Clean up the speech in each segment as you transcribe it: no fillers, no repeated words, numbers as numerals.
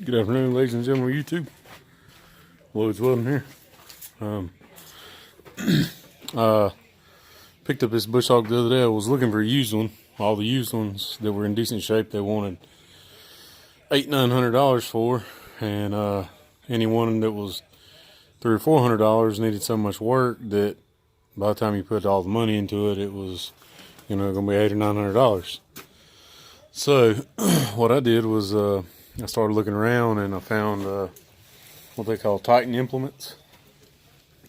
Good afternoon, ladies and gentlemen of YouTube. Lloyd's Welding here. Picked up this bush hog the other day. I was looking for a used one. All the used ones that were in decent shape, they wanted $800-900 for, and any one that was $300 or $400 needed so much work that by the time you put all the money into it, it was going to be $800 or $900. So what I did was I started looking around and I found what they call Titan implements.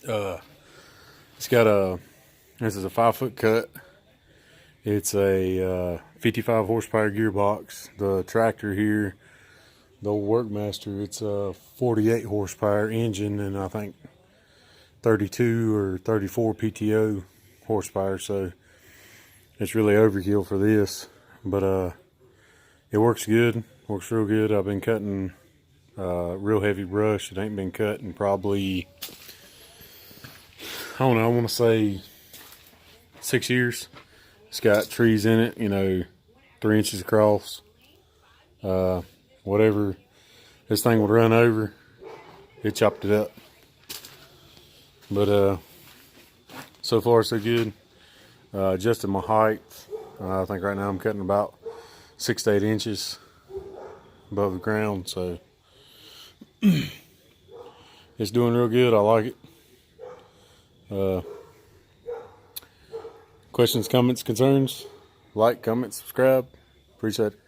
It's got this is a 5-foot cut. It's a 55 horsepower gearbox. The tractor here, the old Workmaster, it's a 48 horsepower engine and I think 32 or 34 PTO horsepower. So it's really overkill for this, but it works good. Works real good. I've been cutting real heavy brush. It ain't been cut in probably, I don't know, I want to say 6 years. It's got trees in it, 3 inches across. Whatever this thing would run over, it chopped it up. But so far so good. Adjusted my height. I think right now I'm cutting about 6 to 8 inches above the ground, so it's doing real good. I like it. Questions, comments, concerns? Like, comment, subscribe. Appreciate it.